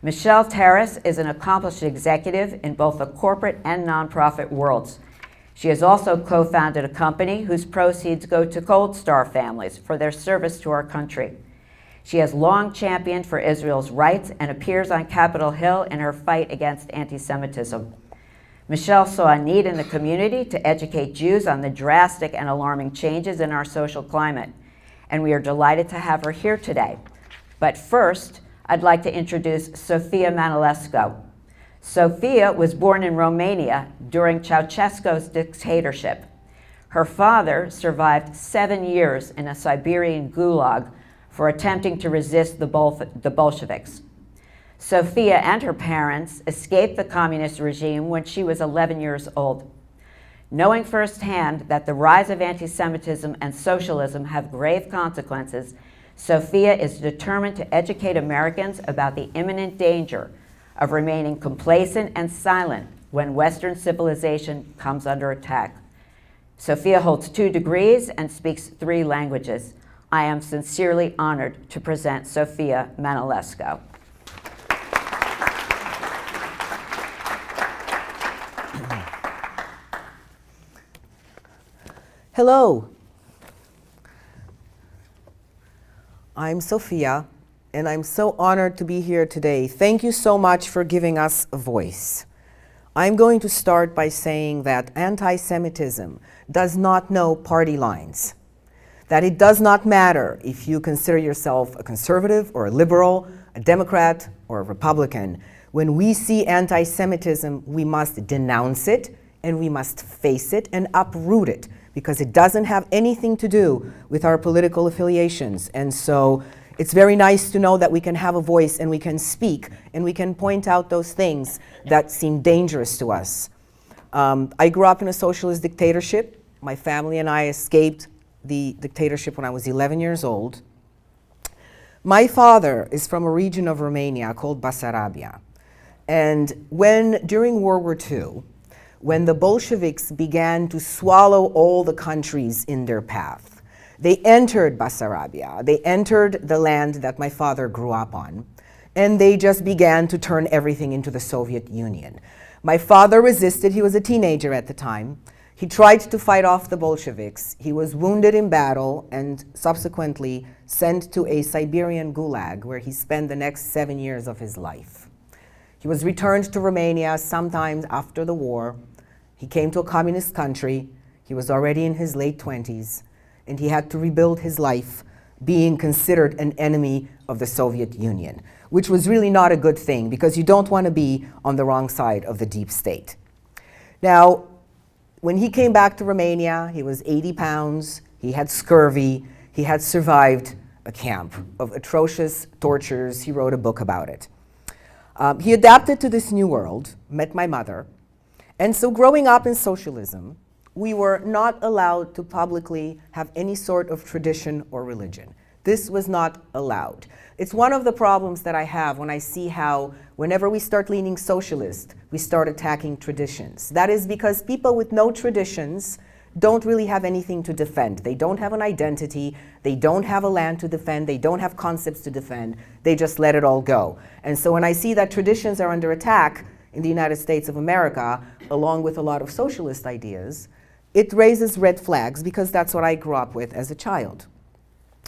Michelle Terris is an accomplished executive in both the corporate and nonprofit worlds. She has also co-founded a company whose proceeds go to Gold Star families for their service to our country. She has long championed for Israel's rights and appears on Capitol Hill in her fight against anti-Semitism. Michelle saw a need in the community to educate Jews on the drastic and alarming changes in our social climate, and we are delighted to have her here today. But first, I'd like to introduce Sofia Man. Sofia was born in Romania during Ceausescu's dictatorship. Her father survived 7 years in a Siberian gulag for attempting to resist the Bolsheviks. Sofia and her parents escaped the communist regime when she was 11 years old. Knowing firsthand that the rise of anti-Semitism and socialism have grave consequences, Sofia is determined to educate Americans about the imminent danger of remaining complacent and silent when Western civilization comes under attack. Sofia holds 2 degrees and speaks 3 languages. I am sincerely honored to present Sofia Man. Hello, I'm Sofia, and I'm so honored to be here today. Thank you so much for giving us a voice. I'm going to start by saying that anti-Semitism does not know party lines, that it does not matter if you consider yourself a conservative or a liberal, a Democrat or a Republican. When we see anti-Semitism, we must denounce it, and we must face it and uproot it, because it doesn't have anything to do with our political affiliations. And so it's very nice to know that we can have a voice and we can speak and we can point out those things that seem dangerous to us. I grew up in a socialist dictatorship. My family and I escaped the dictatorship when I was 11 years old. My father is from a region of Romania called Basarabia. And during World War II, when the Bolsheviks began to swallow all the countries in their path, they entered Basarabia, they entered the land that my father grew up on, and they just began to turn everything into the Soviet Union. My father resisted. He was a teenager at the time. He tried to fight off the Bolsheviks. He was wounded in battle and subsequently sent to a Siberian gulag where he spent the next 7 years of his life. He was returned to Romania sometime after the war. He came to a communist country. He was already in his late 20s, and he had to rebuild his life being considered an enemy of the Soviet Union, which was really not a good thing because you don't want to be on the wrong side of the deep state. Now, when he came back to Romania, he was 80 pounds, he had scurvy, he had survived a camp of atrocious tortures. He wrote a book about it. He adapted to this new world, met my mother, and so growing up in socialism, we were not allowed to publicly have any sort of tradition or religion. This was not allowed. It's one of the problems that I have when I see how whenever we start leaning socialist, we start attacking traditions. That is because people with no traditions don't really have anything to defend. They don't have an identity, they don't have a land to defend, they don't have concepts to defend, they just let it all go. And so when I see that traditions are under attack in the United States of America, along with a lot of socialist ideas, it raises red flags because that's what I grew up with as a child.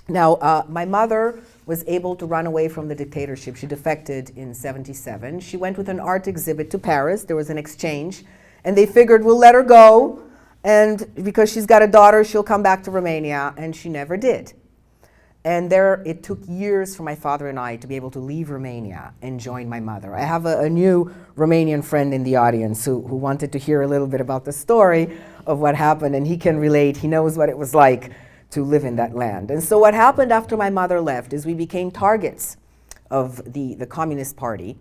Now, my mother was able to run away from the dictatorship. She defected in '77. She went with an art exhibit to Paris. There was an exchange, and they figured we'll let her go, and because she's got a daughter, she'll come back to Romania, and she never did. And it took years for my father and I to be able to leave Romania and join my mother. I have a new Romanian friend in the audience who wanted to hear a little bit about the story of what happened, and he can relate. He knows what it was like to live in that land. And so what happened after my mother left is we became targets of the Communist Party,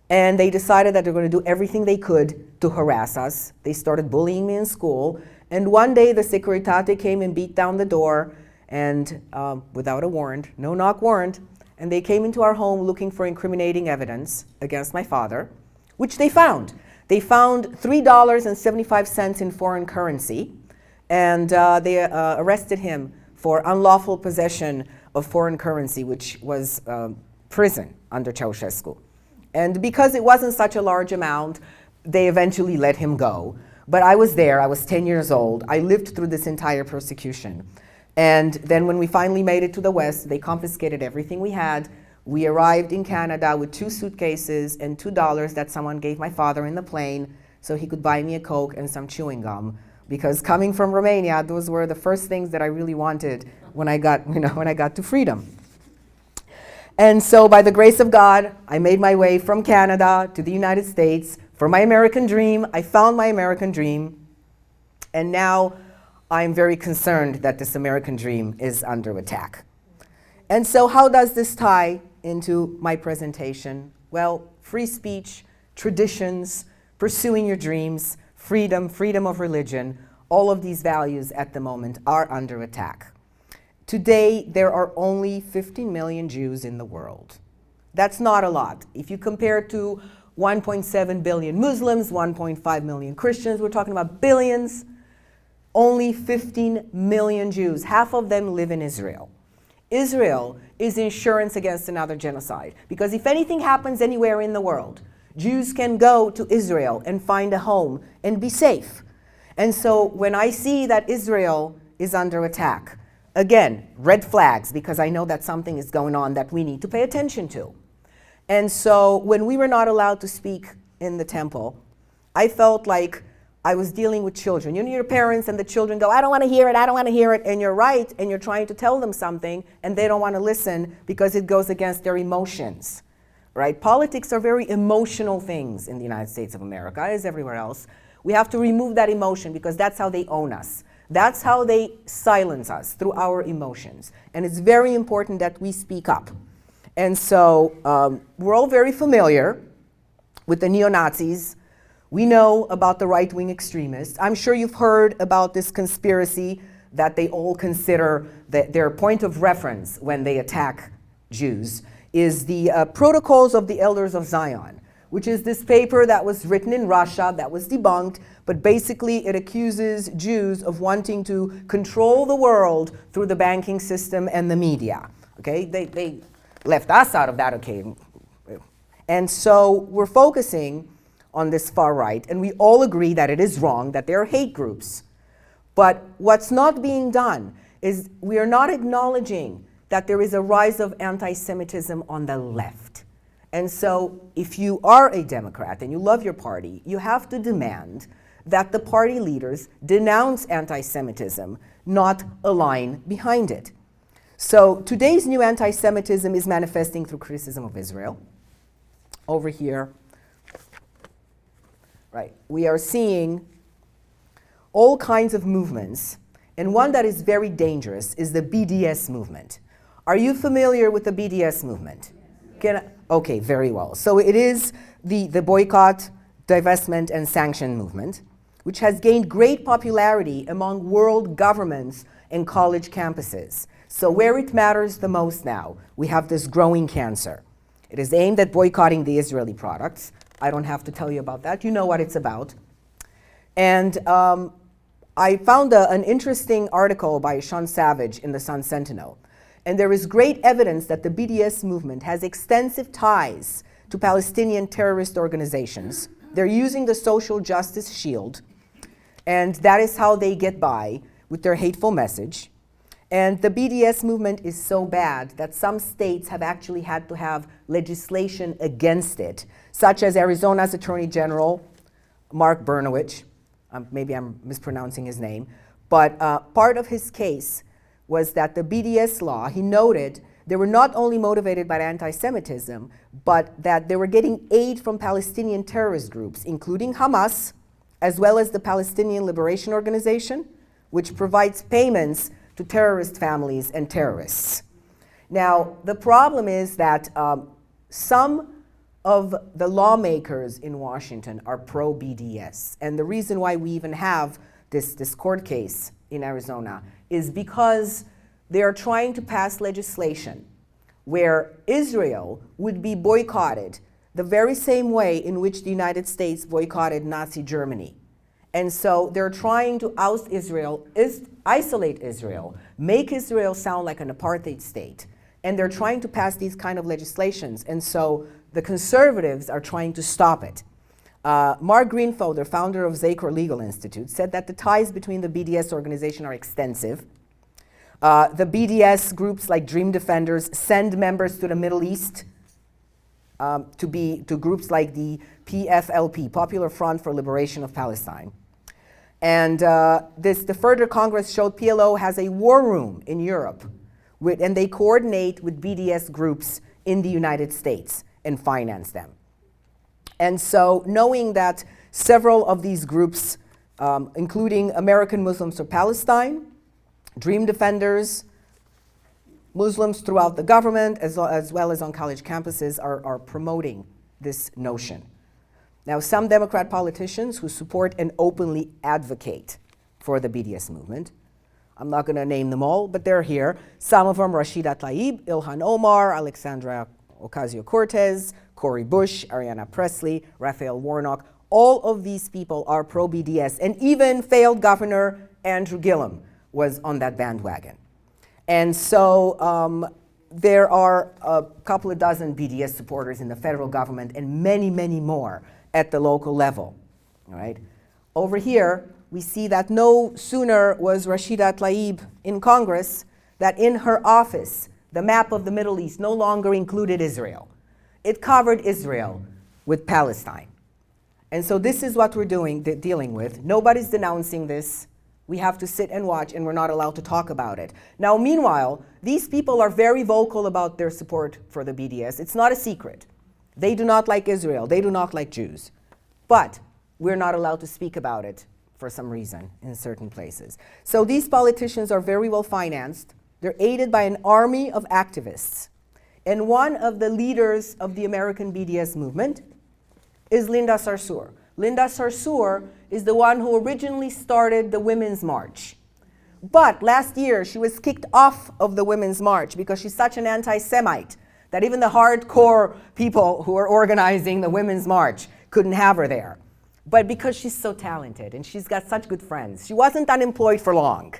and they decided that they're going to do everything they could to harass us. They started bullying me in school, and one day the Securitate came and beat down the door, and without a warrant, no knock warrant, and they came into our home looking for incriminating evidence against my father, which they found. They found $3.75 in foreign currency, and they arrested him for unlawful possession of foreign currency, which was prison under Ceausescu. And because it wasn't such a large amount, they eventually let him go. But I was there, I was 10 years old. I lived through this entire persecution. And then when we finally made it to the West, they confiscated everything we had. We arrived in Canada with 2 suitcases and $2 that someone gave my father in the plane so he could buy me a Coke and some chewing gum. Because coming from Romania, those were the first things that I really wanted when I got, when I got to freedom. And so by the grace of God, I made my way from Canada to the United States for my American dream. I found my American dream. And now I'm very concerned that this American dream is under attack. And so how does this tie into my presentation? Well, free speech, traditions, pursuing your dreams, freedom, freedom of religion, all of these values at the moment are under attack. Today, there are only 15 million Jews in the world. That's not a lot. If you compare to 1.7 billion Muslims, 1.5 million Christians, we're talking about billions. Only 15 million Jews, half of them live in Israel. Israel is insurance against another genocide, because if anything happens anywhere in the world, Jews can go to Israel and find a home and be safe. And so when I see that Israel is under attack, again, red flags, because I know that something is going on that we need to pay attention to. And so when we were not allowed to speak in the temple, I felt like I was dealing with children. You know, your parents and the children go, I don't want to hear it, I don't want to hear it, and you're right, and you're trying to tell them something, and they don't want to listen because it goes against their emotions, right? Politics are very emotional things in the United States of America, as everywhere else. We have to remove that emotion because that's how they own us. That's how they silence us, through our emotions. And it's very important that we speak up. And so we're all very familiar with the neo-Nazis. We know about the right-wing extremists. I'm sure you've heard about this conspiracy that they all consider that their point of reference when they attack Jews is the Protocols of the Elders of Zion, which is this paper that was written in Russia that was debunked, but basically it accuses Jews of wanting to control the world through the banking system and the media. Okay, they left us out of that, okay. And so we're focusing on this far right, and we all agree that it is wrong, that there are hate groups. But what's not being done is we are not acknowledging that there is a rise of anti-Semitism on the left. And so if you are a Democrat and you love your party, you have to demand that the party leaders denounce anti-Semitism, not align behind it. So today's new anti-Semitism is manifesting through criticism of Israel. Over here, right, we are seeing all kinds of movements, and one that is very dangerous is the BDS movement. Are you familiar with the BDS movement? Okay, very well. So it is the boycott, divestment, and sanction movement, which has gained great popularity among world governments and college campuses. So where it matters the most now, we have this growing cancer. It is aimed at boycotting the Israeli products. I don't have to tell you about that. You know what it's about. And I found an interesting article by Sean Savage in the Sun Sentinel. And there is great evidence that the BDS movement has extensive ties to Palestinian terrorist organizations. They're using the social justice shield, and that is how they get by with their hateful message. And the BDS movement is so bad that some states have actually had to have legislation against it, such as Arizona's Attorney General, Mark Brnovich. Maybe I'm mispronouncing his name, but part of his case was that the BDS law, he noted, they were not only motivated by anti-Semitism, but that they were getting aid from Palestinian terrorist groups, including Hamas, as well as the Palestinian Liberation Organization, which provides payments to terrorist families and terrorists. Now, the problem is that some of the lawmakers in Washington are pro-BDS. And the reason why we even have this court case in Arizona is because they are trying to pass legislation where Israel would be boycotted the very same way in which the United States boycotted Nazi Germany. And so they're trying to oust Israel, isolate Israel, make Israel sound like an apartheid state. And they're trying to pass these kind of legislations. And so the conservatives are trying to stop it. Mark Greenfelder, founder of Zachor Legal Institute, said that the ties between the BDS organization are extensive. The BDS groups like Dream Defenders send members to the Middle East to groups like the PFLP, Popular Front for Liberation of Palestine. And the further Congress showed PLO has a war room in Europe, and they coordinate with BDS groups in the United States and finance them. And so knowing that several of these groups, including American Muslims for Palestine, Dream Defenders, Muslims throughout the government, as well as on college campuses, are promoting this notion. Now, some Democrat politicians who support and openly advocate for the BDS movement, I'm not going to name them all, but they're here. Some of them, Rashida Tlaib, Ilhan Omar, Alexandra Ocasio-Cortez, Cori Bush, Ariana Presley, Raphael Warnock. All of these people are pro-BDS, and even failed Governor Andrew Gillum was on that bandwagon. And so there are a couple of dozen BDS supporters in the federal government and many, many more at the local level. All right? Over here, we see that no sooner was Rashida Tlaib in Congress that in her office, the map of the Middle East no longer included Israel. It covered Israel with Palestine. And so this is what we're dealing with. Nobody's denouncing this. We have to sit and watch, and we're not allowed to talk about it. Now, meanwhile, these people are very vocal about their support for the BDS. It's not a secret. They do not like Israel. They do not like Jews. But we're not allowed to speak about it for some reason in certain places. So these politicians are very well financed. They're aided by an army of activists. And one of the leaders of the American BDS movement is Linda Sarsour. Linda Sarsour is the one who originally started the Women's March. But last year, she was kicked off of the Women's March because she's such an anti-Semite that even the hardcore people who are organizing the Women's March couldn't have her there. But because she's so talented and she's got such good friends, she wasn't unemployed for long.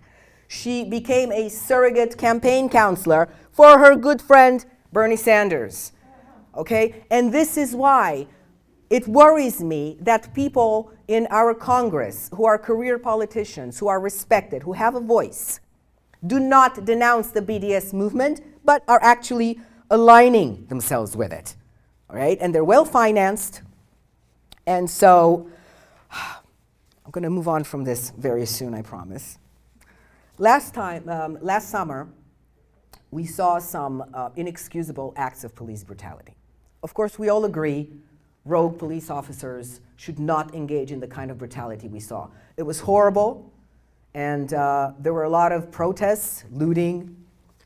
She became a surrogate campaign counselor for her good friend, Bernie Sanders. Okay? And this is why it worries me that people in our Congress who are career politicians, who are respected, who have a voice, do not denounce the BDS movement, but are actually aligning themselves with it. All right? And they're well financed. And so I'm going to move on from this very soon, I promise. Last summer, we saw some inexcusable acts of police brutality. Of course, we all agree rogue police officers should not engage in the kind of brutality we saw. It was horrible, and there were a lot of protests, looting.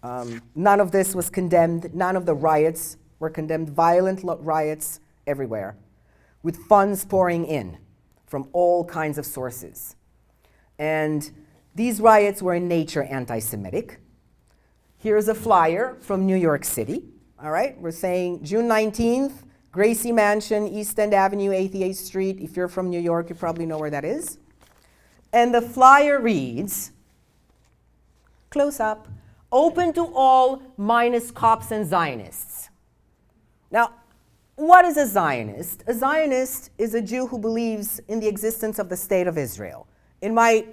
None of this was condemned. None of the riots were condemned. Violent riots everywhere, with funds pouring in from all kinds of sources. And these riots were in nature anti-Semitic. Here's a flyer from New York City. All right, we're saying June 19th, Gracie Mansion, East End Avenue, 88th Street. If you're from New York, you probably know where that is. And the flyer reads, close up, open to all minus cops and Zionists. Now, what is a Zionist? A Zionist is a Jew who believes in the existence of the state of Israel. In my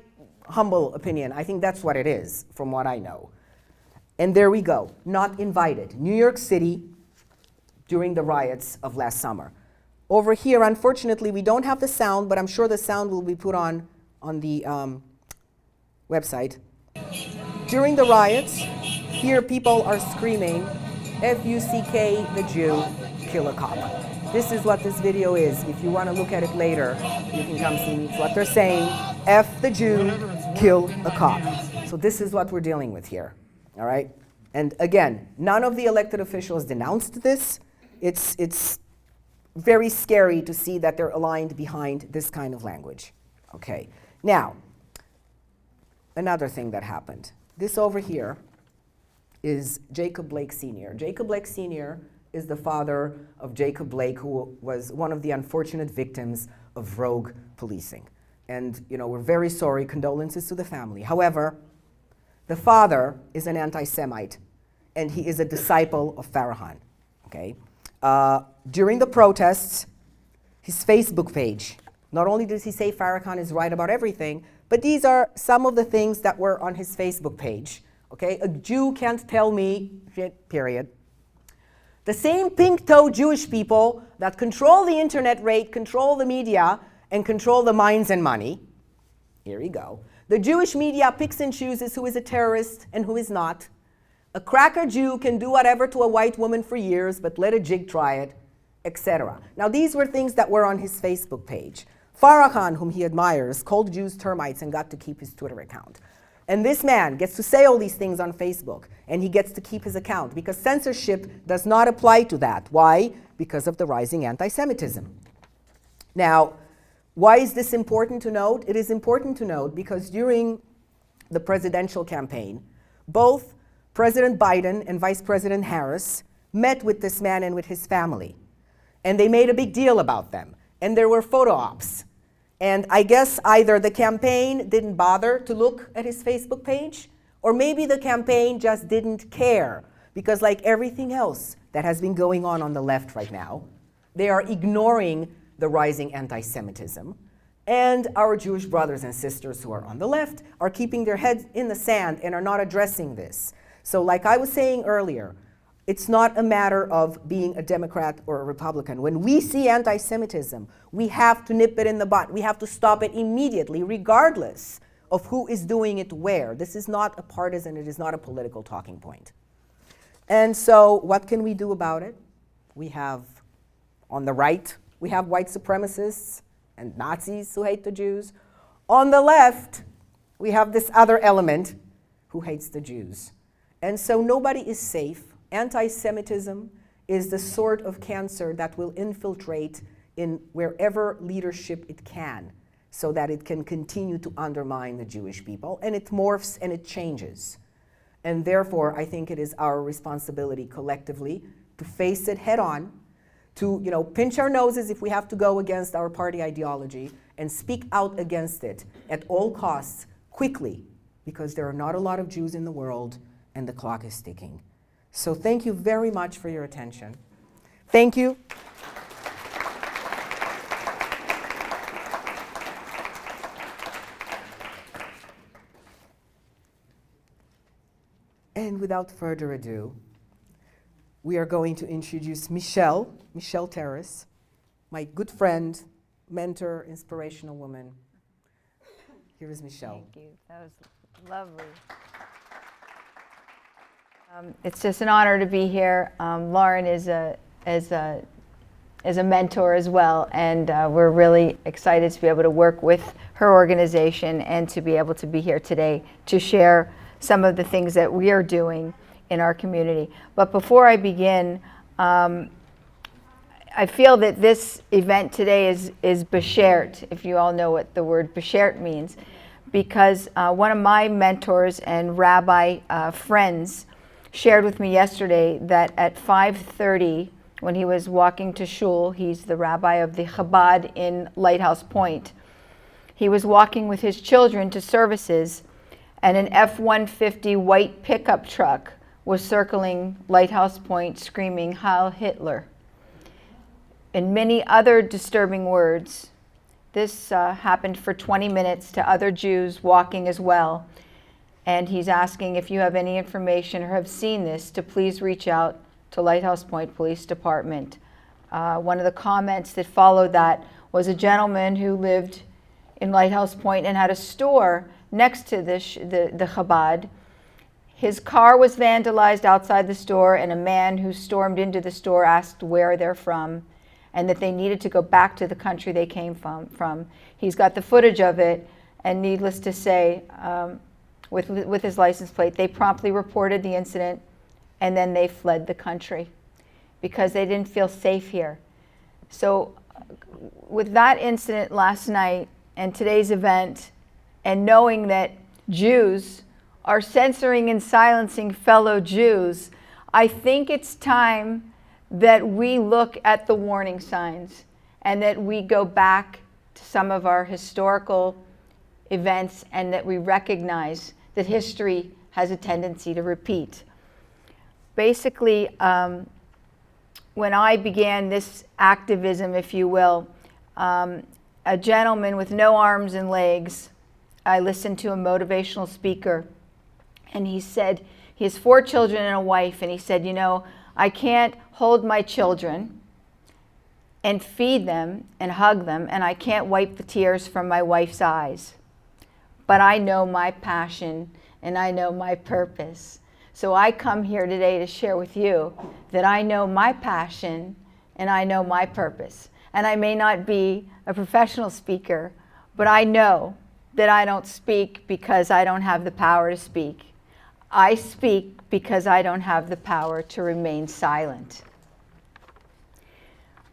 humble opinion, I think that's what it is, from what I know. And there we go, not invited. New York City during the riots of last summer. Over here, unfortunately, we don't have the sound, but I'm sure the sound will be put on the website. During the riots, here people are screaming, F-U-C-K, the Jew, kill a cop. This is what this video is. If you want to look at it later, you can come see me. It's what they're saying, F the Jew, kill a cop. So this is what we're dealing with here, all right? And again, none of the elected officials denounced this. It's very scary to see that they're aligned behind this kind of language. Okay, now, another thing that happened. This over here is Jacob Blake Sr. Jacob Blake Sr. is the father of Jacob Blake, who was one of the unfortunate victims of rogue policing. And, you know, we're very sorry, condolences to the family. However, the father is an anti-Semite, and he is a disciple of Farrakhan, okay? During the protests, his Facebook page, not only does he say Farrakhan is right about everything, but these are some of the things that were on his Facebook page. Okay, a Jew can't tell me, period. The same pink-toed Jewish people that control the internet rate, control the media, and control the minds and money. Here we go. The Jewish media picks and chooses who is a terrorist and who is not. A cracker Jew can do whatever to a white woman for years, but let a jig try it, etc. Now, these were things that were on his Facebook page. Farrakhan, whom he admires, called Jews termites and got to keep his Twitter account. And this man gets to say all these things on Facebook, and he gets to keep his account because censorship does not apply to that. Why? Because of the rising anti-Semitism. Now, why is this important to note? It is important to note because during the presidential campaign, both President Biden and Vice President Harris met with this man and with his family. And they made a big deal about them. And there were photo ops. And I guess either the campaign didn't bother to look at his Facebook page, or maybe the campaign just didn't care. Because like everything else that has been going on the left right now, they are ignoring the rising anti-Semitism. And our Jewish brothers and sisters who are on the left are keeping their heads in the sand and are not addressing this. So like I was saying earlier, it's not a matter of being a Democrat or a Republican. When we see anti-Semitism, we have to nip it in the bud. We have to stop it immediately, regardless of who is doing it where. This is not a partisan, it is not a political talking point. And so what can we do about it? We have, on the right, we have white supremacists and Nazis who hate the Jews. On the left, we have this other element who hates the Jews. And so nobody is safe. Anti-Semitism is the sort of cancer that will infiltrate in wherever leadership it can, so that it can continue to undermine the Jewish people, and it morphs and it changes. And therefore, I think it is our responsibility collectively to face it head on, to pinch our noses if we have to go against our party ideology, and speak out against it at all costs, quickly, because there are not a lot of Jews in the world, and the clock is ticking. So thank you very much for your attention. Thank you. And without further ado, we are going to introduce Michelle Terris, my good friend, mentor, inspirational woman. Here is Michelle. Thank you. That was lovely. It's just an honor to be here. Lauren is a mentor as well, and we're really excited to be able to work with her organization and to be able to be here today to share some of the things that we are doing in our community. But before I begin, I feel that this event today is beshert, if you all know what the word beshert means, because one of my mentors and rabbi friends shared with me yesterday that at 5:30, when he was walking to shul, he's the rabbi of the Chabad in Lighthouse Point, he was walking with his children to services, and an F-150 white pickup truck was circling Lighthouse Point screaming, "Heil Hitler." In many other disturbing words, this happened for 20 minutes to other Jews walking as well. And he's asking if you have any information or have seen this to please reach out to Lighthouse Point Police Department. One of the comments that followed that was a gentleman who lived in Lighthouse Point and had a store next to the Chabad. His car was vandalized outside the store, and a man who stormed into the store asked where they're from and that they needed to go back to the country they came from. He's got the footage of it, and needless to say, with his license plate, they promptly reported the incident, and then they fled the country because they didn't feel safe here. So with that incident last night and today's event, and knowing that Jews are censoring and silencing fellow Jews, I think it's time that we look at the warning signs and that we go back to some of our historical events and that we recognize that history has a tendency to repeat. Basically, when I began this activism, if you will, a gentleman with no arms and legs, I listened to a motivational speaker, and he said, he has 4 children and a wife, and he said, you know, I can't hold my children and feed them and hug them, and I can't wipe the tears from my wife's eyes. But I know my passion and I know my purpose. So I come here today to share with you that I know my passion and I know my purpose. And I may not be a professional speaker, but I know that I don't speak because I don't have the power to speak. I speak because I don't have the power to remain silent.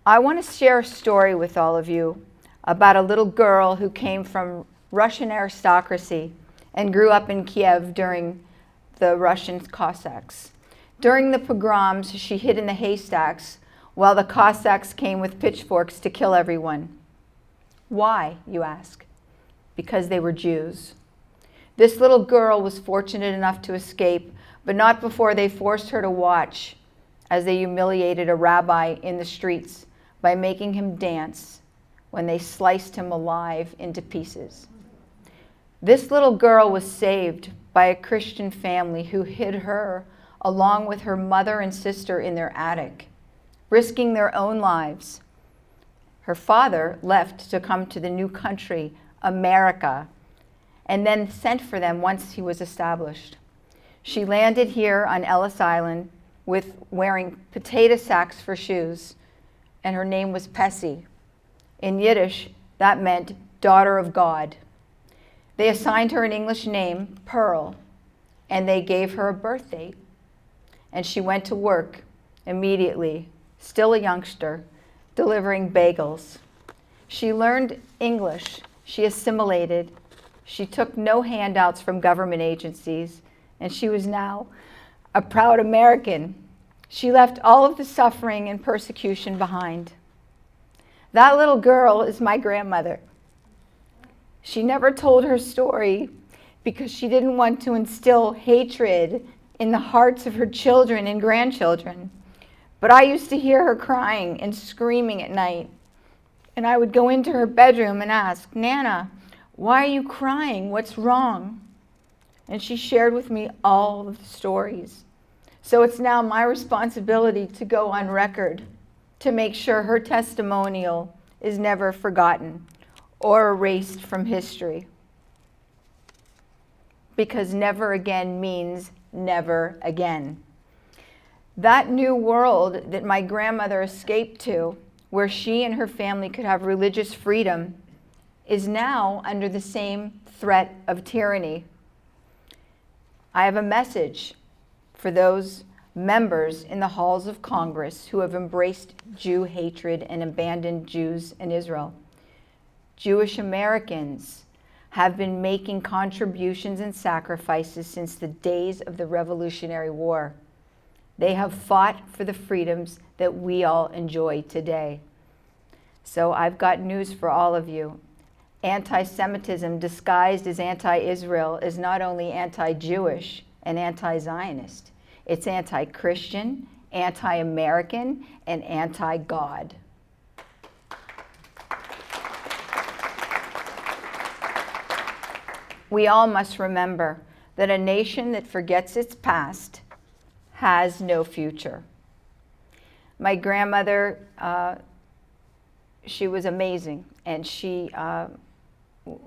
I want to share a story with all of you about a little girl who came from Russian aristocracy and grew up in Kiev during the Russian Cossacks. During the pogroms, she hid in the haystacks while the Cossacks came with pitchforks to kill everyone. Why, you ask? Because they were Jews. This little girl was fortunate enough to escape, but not before they forced her to watch as they humiliated a rabbi in the streets by making him dance when they sliced him alive into pieces. This little girl was saved by a Christian family who hid her along with her mother and sister in their attic, risking their own lives. Her father left to come to the new country, America, and then sent for them once he was established. She landed here on Ellis Island with wearing potato sacks for shoes, and her name was Pessy. In Yiddish, that meant daughter of God. They assigned her an English name, Pearl, and they gave her a birth date. And she went to work immediately, still a youngster, delivering bagels. She learned English, she assimilated, she took no handouts from government agencies, and she was now a proud American. She left all of the suffering and persecution behind. That little girl is my grandmother. She never told her story because she didn't want to instill hatred in the hearts of her children and grandchildren. But I used to hear her crying and screaming at night. And I would go into her bedroom and ask, Nana, why are you crying? What's wrong? And she shared with me all of the stories. So it's now my responsibility to go on record to make sure her testimonial is never forgotten or erased from history. Because never again means never again. That new world that my grandmother escaped to, where she and her family could have religious freedom, is now under the same threat of tyranny. I have a message for those members in the halls of Congress who have embraced Jew hatred and abandoned Jews in Israel. Jewish Americans have been making contributions and sacrifices since the days of the Revolutionary War. They have fought for the freedoms that we all enjoy today. So I've got news for all of you. Anti-Semitism disguised as anti-Israel is not only anti-Jewish and anti-Zionist. It's anti-Christian, anti-American, and anti-God. We all must remember that a nation that forgets its past has no future. My grandmother, she was amazing, and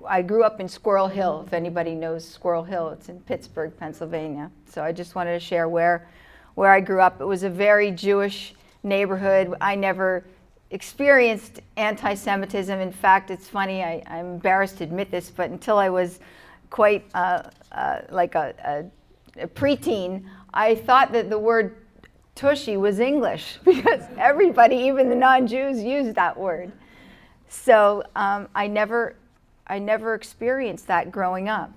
I grew up in Squirrel Hill. If anybody knows Squirrel Hill, it's in Pittsburgh, Pennsylvania. So I just wanted to share where I grew up. It was a very Jewish neighborhood. I never experienced anti-Semitism. In fact, it's funny, I'm embarrassed to admit this, but until I was quite like a preteen, I thought that the word tushy was English because everybody, even the non-Jews, used that word. So I never experienced that growing up.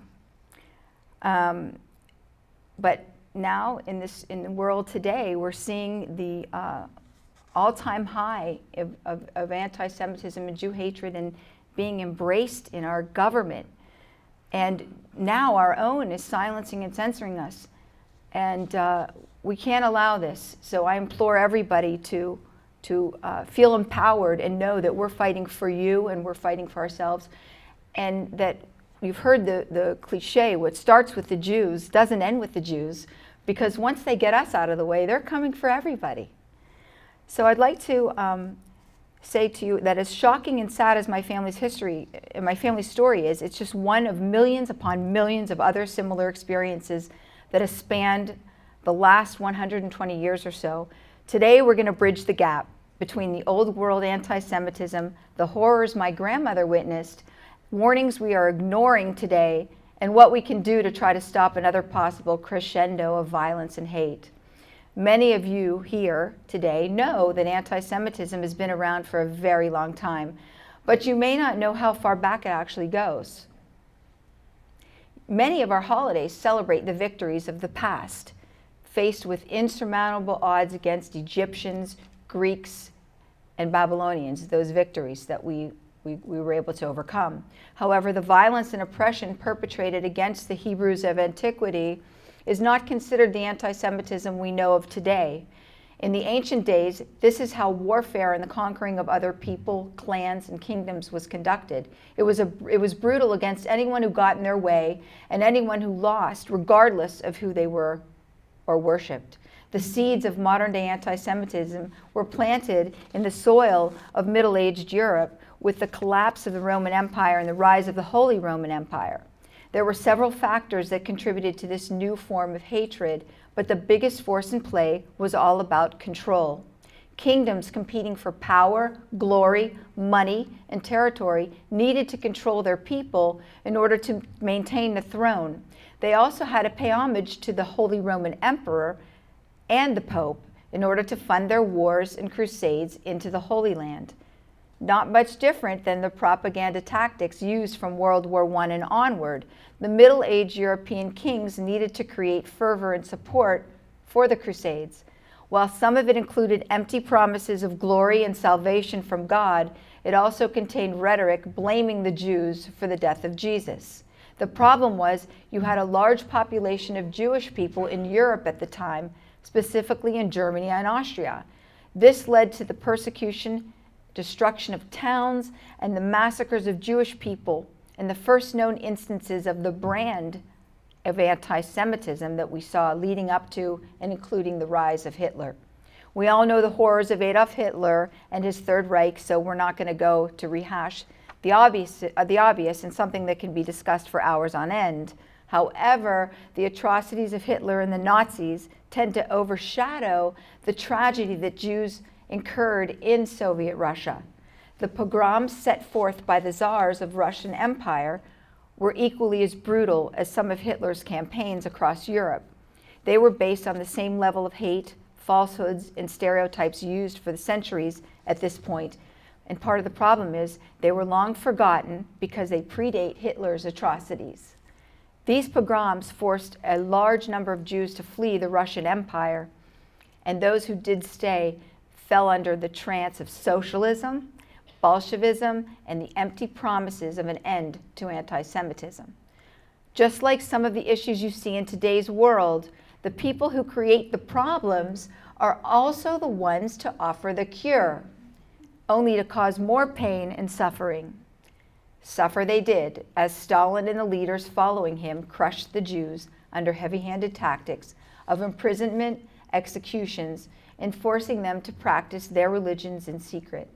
But now in the world today, we're seeing the all-time high of anti-Semitism and Jew hatred and being embraced in our government. And now our own is silencing and censoring us. And we can't allow this. So I implore everybody to feel empowered and know that we're fighting for you and we're fighting for ourselves, and that you've heard the cliche, what starts with the Jews doesn't end with the Jews, because once they get us out of the way, they're coming for everybody. So I'd like to say to you that as shocking and sad as my family's history and my family's story is, it's just one of millions upon millions of other similar experiences that has spanned the last 120 years or so. Today we're going to bridge the gap between the old world anti-Semitism, the horrors my grandmother witnessed, warnings we are ignoring today, and what we can do to try to stop another possible crescendo of violence and hate. Many of you here today know that anti-Semitism has been around for a very long time, but you may not know how far back it actually goes. Many of our holidays celebrate the victories of the past, faced with insurmountable odds against Egyptians, Greeks, and Babylonians, those victories that we were able to overcome. However, the violence and oppression perpetrated against the Hebrews of antiquity is not considered the anti-Semitism we know of today. In the ancient days, this is how warfare and the conquering of other people, clans, and kingdoms was conducted. It was brutal against anyone who got in their way and anyone who lost, regardless of who they were or worshipped. The seeds of modern-day anti-Semitism were planted in the soil of middle-aged Europe with the collapse of the Roman Empire and the rise of the Holy Roman Empire. There were several factors that contributed to this new form of hatred, but the biggest force in play was all about control. Kingdoms competing for power, glory, money, and territory needed to control their people in order to maintain the throne. They also had to pay homage to the Holy Roman Emperor and the Pope in order to fund their wars and crusades into the Holy Land. Not much different than the propaganda tactics used from World War I and onward. The middle-aged European kings needed to create fervor and support for the Crusades. While some of it included empty promises of glory and salvation from God, it also contained rhetoric blaming the Jews for the death of Jesus. The problem was you had a large population of Jewish people in Europe at the time, specifically in Germany and Austria. This led to the persecution, destruction of towns, and the massacres of Jewish people, and the first known instances of the brand of anti-Semitism that we saw leading up to and including the rise of Hitler. We all know the horrors of Adolf Hitler and his Third Reich, so we're not going to go to rehash the obvious and something that can be discussed for hours on end. However, the atrocities of Hitler and the Nazis tend to overshadow the tragedy that Jews incurred in Soviet Russia. The pogroms set forth by the czars of Russian Empire were equally as brutal as some of Hitler's campaigns across Europe. They were based on the same level of hate, falsehoods, and stereotypes used for the centuries at this point. And part of the problem is they were long forgotten because they predate Hitler's atrocities. These pogroms forced a large number of Jews to flee the Russian Empire, and those who did stay fell under the trance of socialism, Bolshevism, and the empty promises of an end to anti-Semitism. Just like some of the issues you see in today's world, the people who create the problems are also the ones to offer the cure, only to cause more pain and suffering. Suffer they did, as Stalin and the leaders following him crushed the Jews under heavy-handed tactics of imprisonment, executions, and forcing them to practice their religions in secret.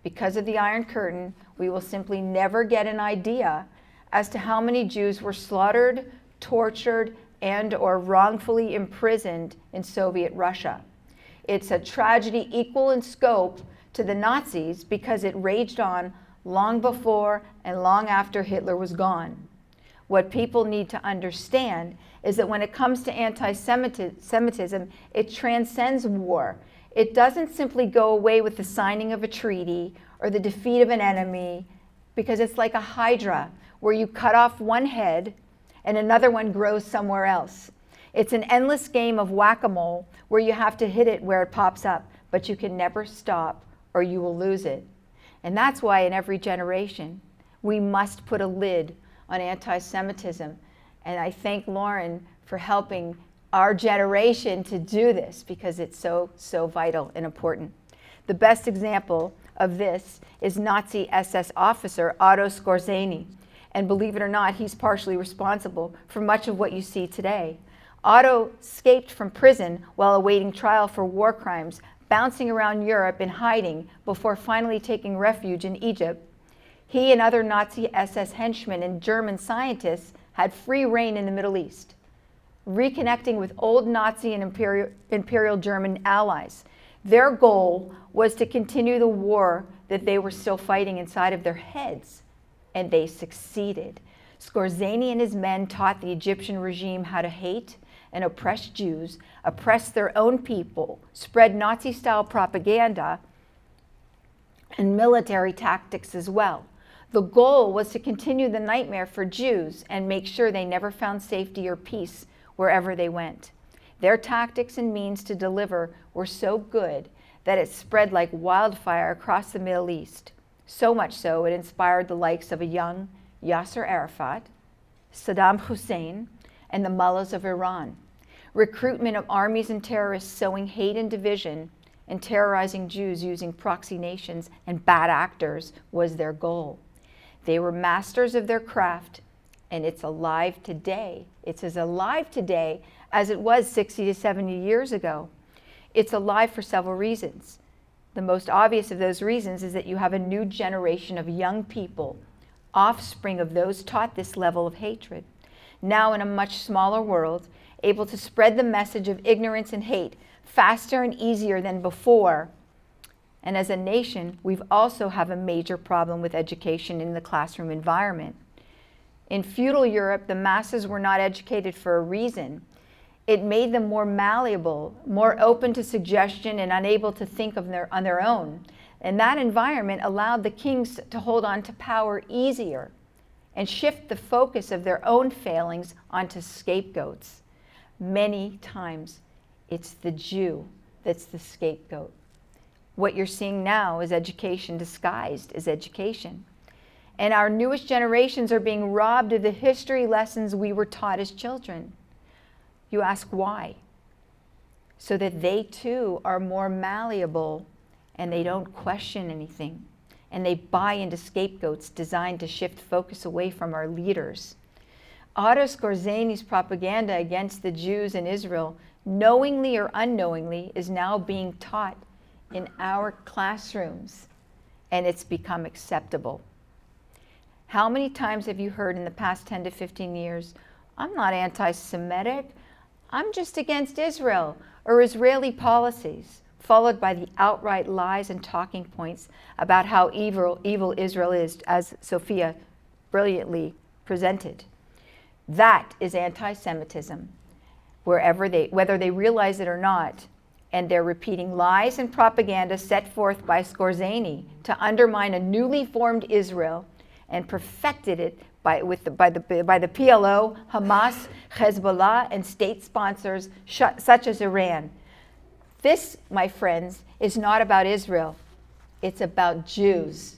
Because of the Iron Curtain, we will simply never get an idea as to how many Jews were slaughtered, tortured, and/or wrongfully imprisoned in Soviet Russia. It's a tragedy equal in scope to the Nazis because it raged on long before and long after Hitler was gone. What people need to understand is that when it comes to anti-Semitism, it transcends war. It doesn't simply go away with the signing of a treaty or the defeat of an enemy, because it's like a hydra where you cut off one head and another one grows somewhere else. It's an endless game of whack-a-mole where you have to hit it where it pops up, but you can never stop or you will lose it. And that's why in every generation, we must put a lid on anti-Semitism. And I thank Lauren for helping our generation to do this because it's so, so vital and important. The best example of this is Nazi SS officer Otto Skorzeny. And believe it or not, he's partially responsible for much of what you see today. Otto escaped from prison while awaiting trial for war crimes, bouncing around Europe in hiding before finally taking refuge in Egypt. He and other Nazi SS henchmen and German scientists had free reign in the Middle East, reconnecting with old Nazi and Imperial German allies. Their goal was to continue the war that they were still fighting inside of their heads, and they succeeded. Skorzeny and his men taught the Egyptian regime how to hate and oppress Jews, oppress their own people, spread Nazi-style propaganda, and military tactics as well. The goal was to continue the nightmare for Jews and make sure they never found safety or peace wherever they went. Their tactics and means to deliver were so good that it spread like wildfire across the Middle East. So much so, it inspired the likes of a young Yasser Arafat, Saddam Hussein, and the mullahs of Iran. Recruitment of armies and terrorists sowing hate and division and terrorizing Jews using proxy nations and bad actors was their goal. They were masters of their craft, and it's alive today. It's as alive today as it was 60 to 70 years ago. It's alive for several reasons. The most obvious of those reasons is that you have a new generation of young people, offspring of those taught this level of hatred, now in a much smaller world, able to spread the message of ignorance and hate faster and easier than before. And as a nation, we also have a major problem with education in the classroom environment. In feudal Europe, the masses were not educated for a reason. It made them more malleable, more open to suggestion, and unable to think on their own. And that environment allowed the kings to hold on to power easier and shift the focus of their own failings onto scapegoats. Many times, it's the Jew that's the scapegoat. What you're seeing now is education disguised as education. And our newest generations are being robbed of the history lessons we were taught as children. You ask why? So that they too are more malleable and they don't question anything. And they buy into scapegoats designed to shift focus away from our leaders. Otto Skorzeny's propaganda against the Jews in Israel, knowingly or unknowingly, is now being taught in our classrooms, and it's become acceptable. How many times have you heard in the past 10 to 15 years, I'm not anti-Semitic, I'm just against Israel or Israeli policies, followed by the outright lies and talking points about how evil Israel is, as Sofia brilliantly presented. That is anti-Semitism, whether they realize it or not, and they're repeating lies and propaganda set forth by Skorzeny to undermine a newly formed Israel and perfected it by the PLO, Hamas, Hezbollah, and state sponsors such as Iran. This, my friends, is not about Israel. It's about Jews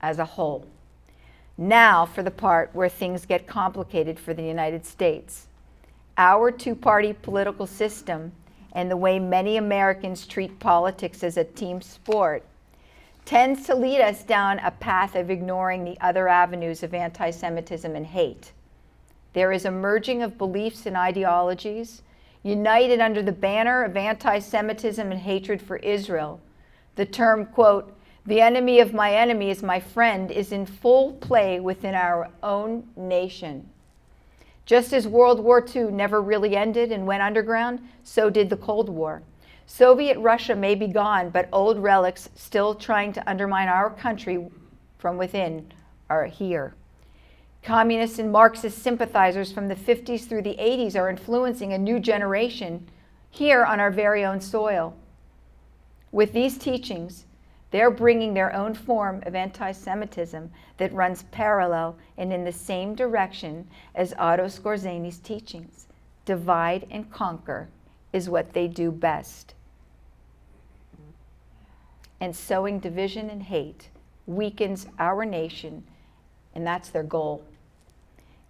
as a whole. Now for the part where things get complicated for the United States. Our two-party political system and the way many Americans treat politics as a team sport tends to lead us down a path of ignoring the other avenues of anti-Semitism and hate. There is a merging of beliefs and ideologies, united under the banner of anti-Semitism and hatred for Israel. The term, quote, "the enemy of my enemy is my friend," is in full play within our own nation. Just as World War II never really ended and went underground, so did the Cold War. Soviet Russia may be gone, but old relics still trying to undermine our country from within are here. Communist and Marxist sympathizers from the 50s through the 80s are influencing a new generation here on our very own soil. With these teachings, they're bringing their own form of anti-Semitism that runs parallel and in the same direction as Otto Skorzeny's teachings. Divide and conquer is what they do best. And sowing division and hate weakens our nation, and that's their goal.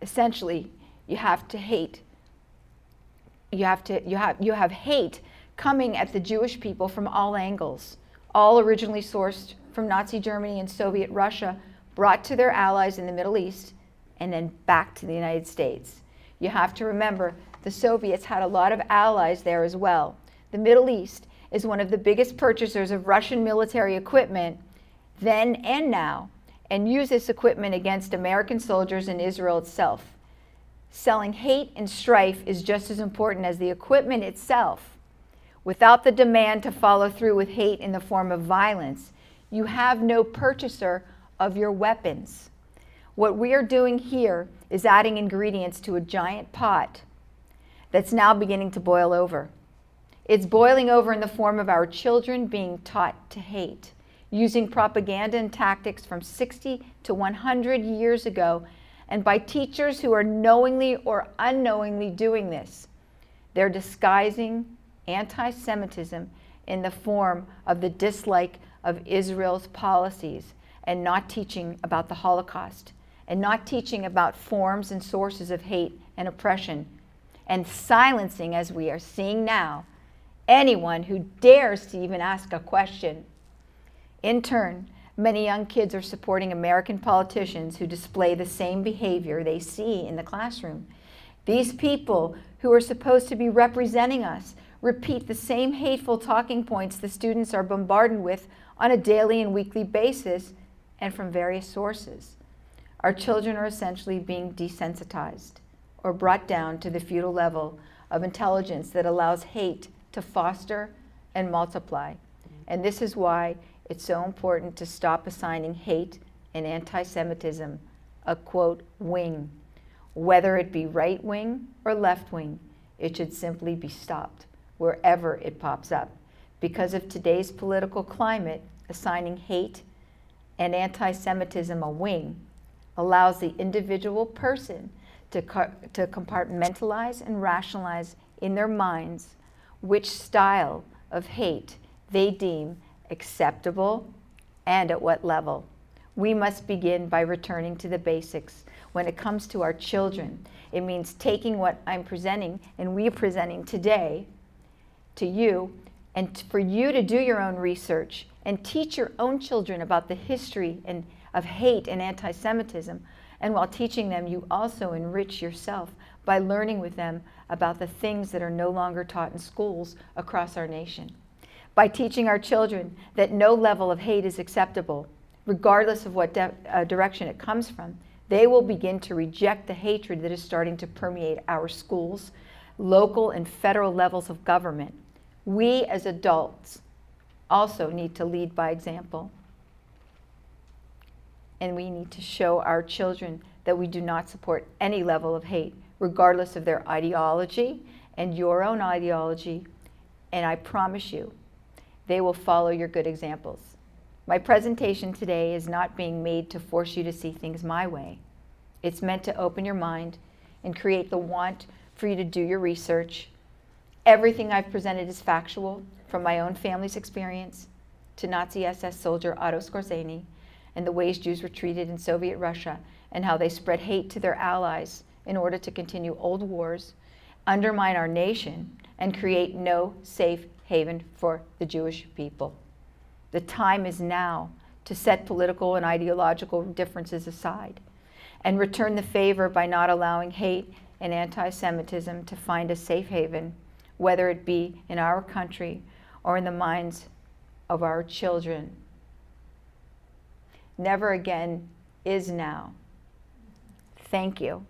Essentially, you have to hate. You have hate coming at the Jewish people from all angles. all originally sourced from Nazi Germany and Soviet Russia, brought to their allies in the Middle East, and then back to the United States. You have to remember, the Soviets had a lot of allies there as well. The Middle East is one of the biggest purchasers of Russian military equipment then and now, and use this equipment against American soldiers in Israel itself. Selling hate and strife is just as important as the equipment itself. Without the demand to follow through with hate in the form of violence, you have no purchaser of your weapons. What we are doing here is adding ingredients to a giant pot that's now beginning to boil over. It's boiling over in the form of our children being taught to hate, using propaganda and tactics from 60 to 100 years ago, and by teachers who are knowingly or unknowingly doing this. They're disguising anti-Semitism in the form of the dislike of Israel's policies, and not teaching about the Holocaust, and not teaching about forms and sources of hate and oppression, and silencing, as we are seeing now, anyone who dares to even ask a question. In turn, many young kids are supporting American politicians who display the same behavior they see in the classroom. These people who are supposed to be representing us repeat the same hateful talking points the students are bombarded with on a daily and weekly basis and from various sources. Our children are essentially being desensitized or brought down to the feudal level of intelligence that allows hate to foster and multiply. And this is why it's so important to stop assigning hate and anti-Semitism a, quote, wing. Whether it be right wing or left wing, it should simply be stopped wherever it pops up. Because of today's political climate, assigning hate and anti-Semitism a wing allows the individual person to compartmentalize and rationalize in their minds which style of hate they deem acceptable and at what level. We must begin by returning to the basics. When it comes to our children, it means taking what I'm presenting and we're presenting today to you, and for you to do your own research and teach your own children about the history of hate and anti-Semitism. And while teaching them, you also enrich yourself by learning with them about the things that are no longer taught in schools across our nation. By teaching our children that no level of hate is acceptable, regardless of what direction it comes from, they will begin to reject the hatred that is starting to permeate our schools, local and federal levels of government. We as adults also need to lead by example. And we need to show our children that we do not support any level of hate, regardless of their ideology and your own ideology. And I promise you, they will follow your good examples. My presentation today is not being made to force you to see things my way. It's meant to open your mind and create the want for you to do your research. Everything I've presented is factual, from my own family's experience to Nazi SS soldier Otto Skorzeny and the ways Jews were treated in Soviet Russia and how they spread hate to their allies in order to continue old wars, undermine our nation, and create no safe haven for the Jewish people. The time is now to set political and ideological differences aside and return the favor by not allowing hate and anti-Semitism to find a safe haven, whether it be in our country or in the minds of our children. Never again is now. Thank you.